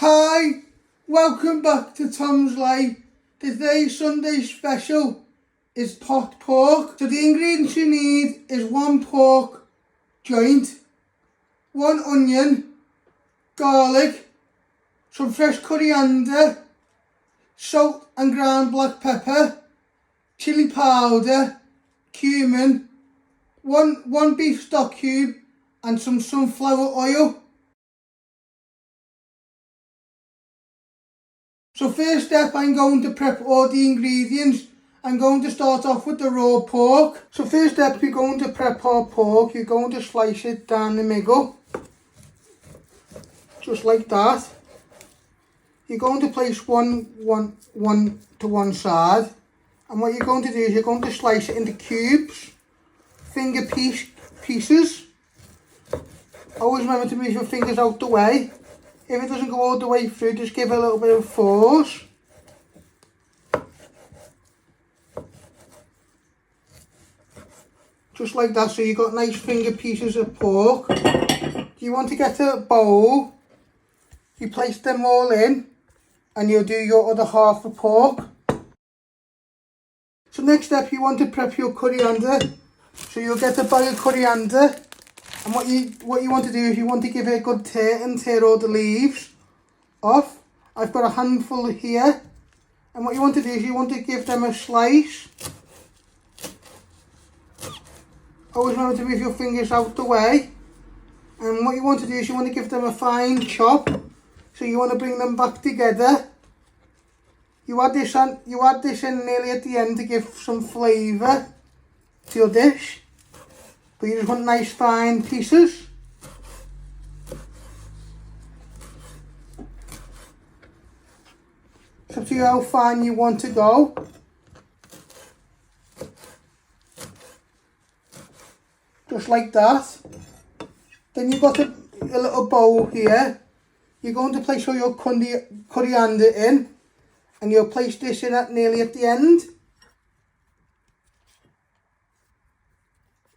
Hi, welcome back to Tom's Life. Today's Sunday special is pot pork. So the ingredients you need is 1 pork joint, 1 onion, garlic, some fresh coriander, salt and ground black pepper, chilli powder, cumin, one beef stock cube and some sunflower oil. So first step, I'm going to prep all the ingredients. I'm going to start off with the raw pork. So first step, you're going to prep our pork. You're going to slice it down the middle, just like that. You're going to place one to one side. And what you're going to do is you're going to slice it into cubes, finger pieces. Always remember to move your fingers out the way. If it doesn't go all the way through, just give it a little bit of force. Just like that, so you've got nice finger pieces of pork. You want to get a bowl, you place them all in, and you'll do your other half of pork. So next step, you want to prep your coriander. So you'll get a bag of coriander. And what you want to do is you want to give it a good tear and tear all the leaves off. I've got a handful here. And what you want to do is you want to give them a slice. Always remember to move your fingers out the way. And what you want to do is you want to give them a fine chop. So you want to bring them back together. You add this in nearly at the end to give some flavour to your dish. But you just want nice fine pieces. It's up to you how fine you want to go. Just like that. Then you've got a little bowl here. You're going to place all your coriander in. And you'll place this in nearly at the end.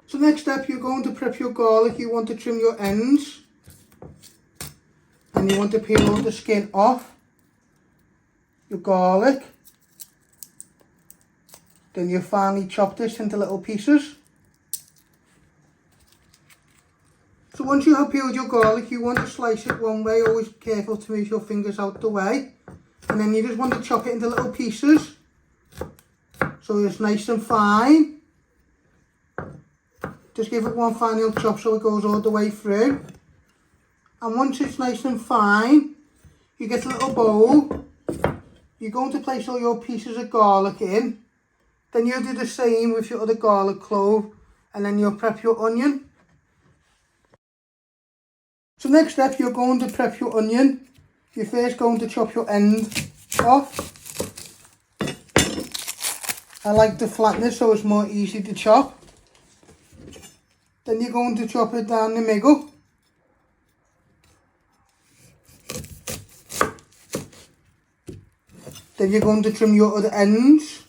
So next step, you're going to prep your garlic. You want to trim your ends. And you want to peel all the skin off your garlic. Then you finally chop this into little pieces. So once you have peeled your garlic, you want to slice it one way. Always careful to move your fingers out the way. And then you just want to chop it into little pieces. So it's nice and fine. Just give it one final chop so it goes all the way through. And once it's nice and fine, you get a little bowl. You're going to place all your pieces of garlic in. Then you'll do the same with your other garlic clove. And then you'll prep your onion. So next step, you're going to prep your onion. You're first going to chop your end off. I like the flatness so it's more easy to chop. Then you're going to chop it down the middle. Then you're going to trim your other ends.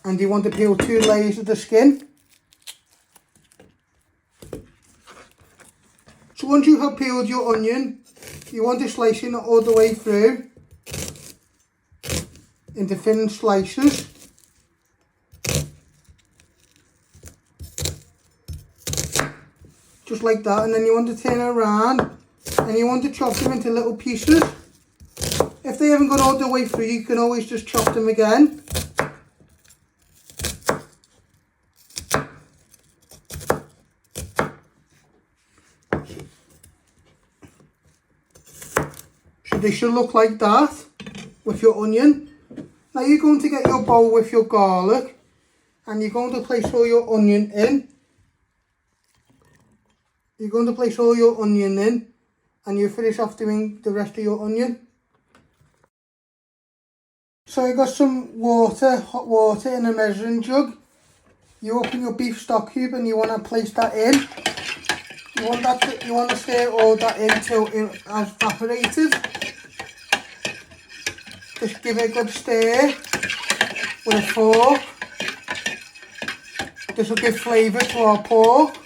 And you want to peel 2 layers of the skin. So once you have peeled your onion, you want to slice it all the way through into thin slices. Just like that, and then you want to turn it around and you want to chop them into little pieces. If they haven't gone all the way through, you can always just chop them again. So they should look like that with your onion. Now you're going to get your bowl with your garlic and you're going to place all your onion in. You're going to place all your onion in and you finish off doing the rest of your onion. So you got some water, hot water in a measuring jug. You open your beef stock cube and you want to place that in. You want to stir all that in until it has evaporated. Just give it a good stir with a fork. This will give flavour to our pork.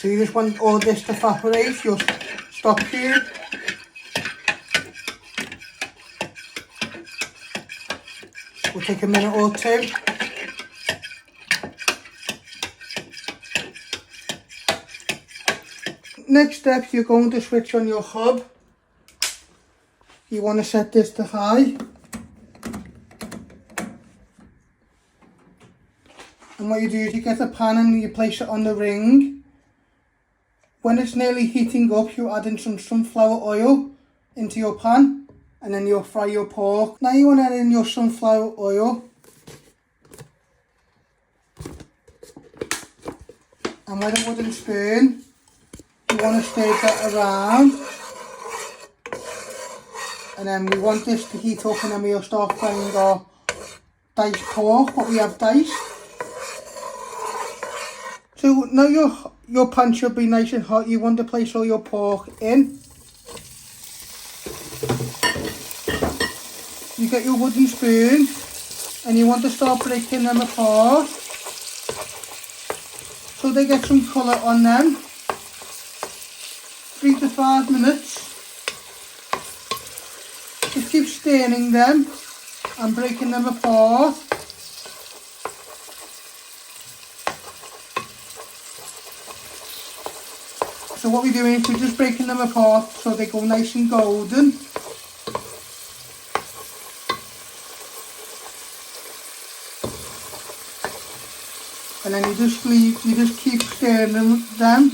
So you just want all this to evaporate. You'll stop here. We'll take a minute or two. Next step, you're going to switch on your hob. You want to set this to high. And what you do is you get a pan and you place it on the ring. When it's nearly heating up, you add in some sunflower oil into your pan, and then you'll fry your pork. Now you want to add in your sunflower oil. And with a wooden spoon, you want to stir that around. And then we want this to heat up, and then we'll start frying our diced pork, what we have diced. So now your pan should be nice and hot. You want to place all your pork in. You get your wooden spoon and you want to start breaking them apart so they get some colour on them. 3 to 5 minutes. Just keep stirring them and breaking them apart. So what we're doing is we're just breaking them apart so they go nice and golden. And then you just keep stirring them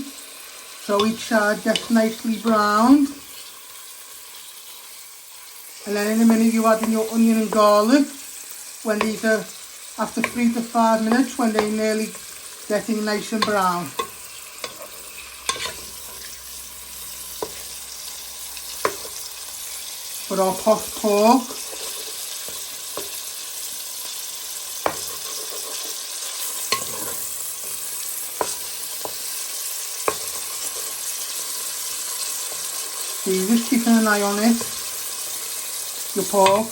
so each side gets nicely browned. And then in a minute you add in your onion and garlic when these are after 3 to 5 minutes, when they're nearly getting nice and brown. For our pot pork. So you're just keeping an eye on it, your pork.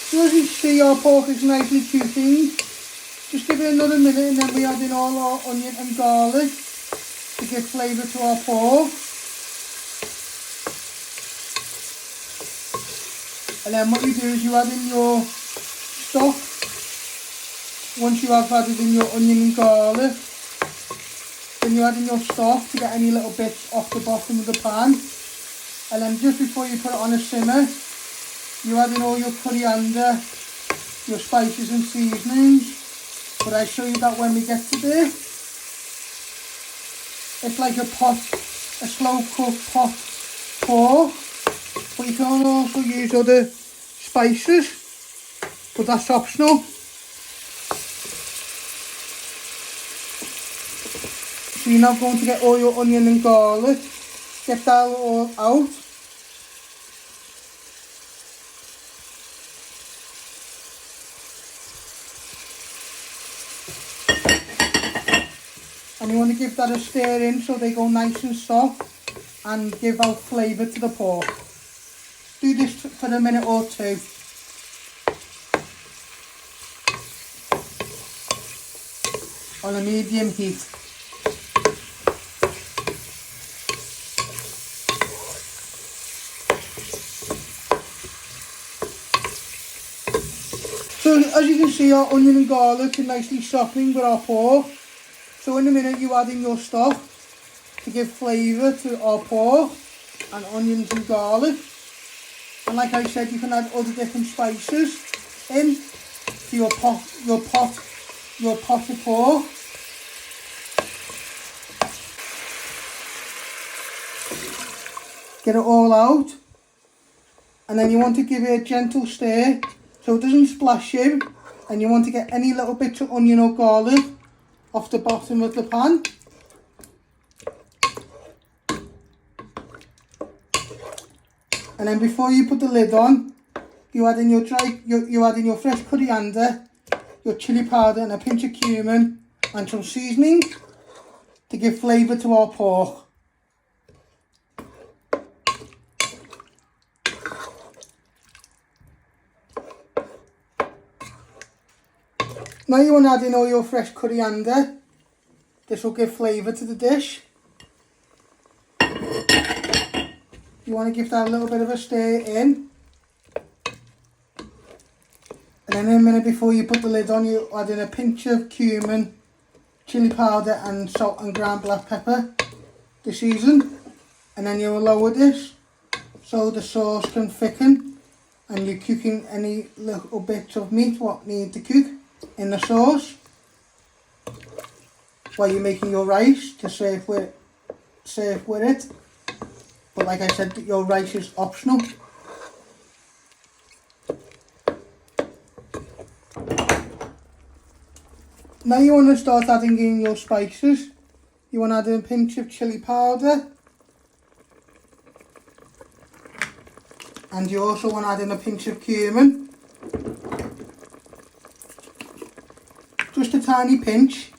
So as you see, our pork is nicely cooking. Just give it another minute and then we add in all our onion and garlic to give flavour to our pork. And then what you do is you add in your stock. Once you have added in your onion and garlic, then you add in your stock to get any little bits off the bottom of the pan. And then just before you put it on a simmer, you add in all your coriander, your spices and seasonings. But I show you that when we get to there. It's like a slow cooked pot pork. But you can also use other spices, but that's optional. So you're now going to get all your onion and garlic, get that all out. And you want to give that a stir in so they go nice and soft and give out flavour to the pork. Do this for a minute or two. On a medium heat. So as you can see, our onion and garlic are nicely softening with our pork. So in a minute you add in your stock to give flavour to our pork and onions and garlic. And like I said, you can add other different spices in to your pot of pork. Get it all out. And then you want to give it a gentle stir so it doesn't splash you. And you want to get any little bits of onion or garlic off the bottom of the pan. And then before you put the lid on, you add in your fresh coriander, your chilli powder and a pinch of cumin and some seasoning to give flavour to our pork. Now you want to add in all your fresh coriander. This will give flavour to the dish. You want to give that a little bit of a stir in. And then in a minute before you put the lid on, you add in a pinch of cumin, chilli powder and salt and ground black pepper to season. And then you'll lower this so the sauce can thicken and you're cooking any little bits of meat what need to cook in the sauce while you're making your rice to serve with it. But like I said, your rice is optional. Now you want to start adding in your spices. You want to add in a pinch of chilli powder. And you also want to add in a pinch of cumin. Just a tiny pinch.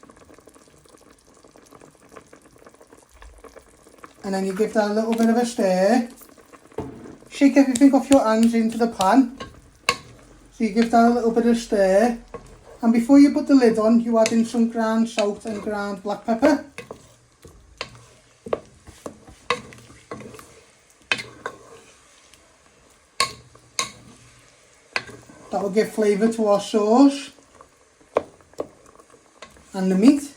And then you give that a little bit of a stir. Shake everything off your hands into the pan. So you give that a little bit of stir. And before you put the lid on, you add in some ground salt and ground black pepper. That will give flavour to our sauce and the meat.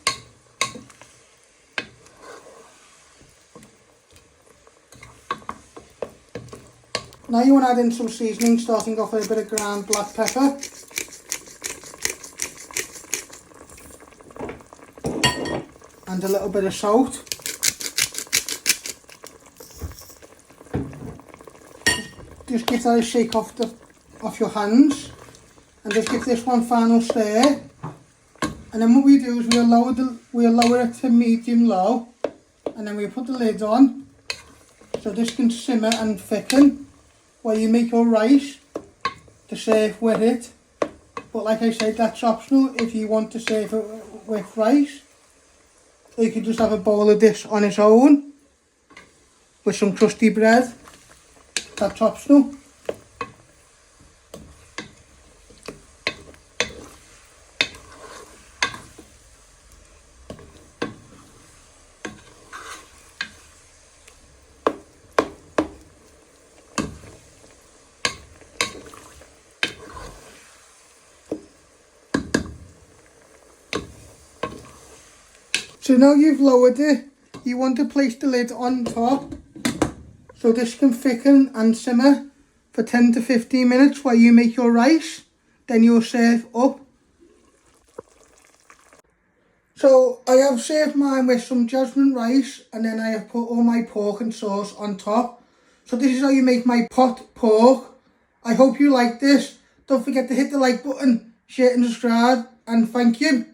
Now you want to add in some seasoning, starting off with a bit of ground black pepper. And a little bit of salt. Just give that a shake off your hands. And just give this one final stir. And then what we do is we'll lower it to medium low. And then we'll put the lid on. So this can simmer and thicken while you make your rice to serve with it. But like I said, that's optional if you want to serve it with rice. Or you can just have a bowl of this on its own with some crusty bread. That's optional. So now you've lowered it, you want to place the lid on top so this can thicken and simmer for 10 to 15 minutes while you make your rice. Then you'll serve up. So I have served mine with some jasmine rice and then I have put all my pork and sauce on top. So this is how you make my pot pork. I hope you like this. Don't forget to hit the like button, share and subscribe, and thank you.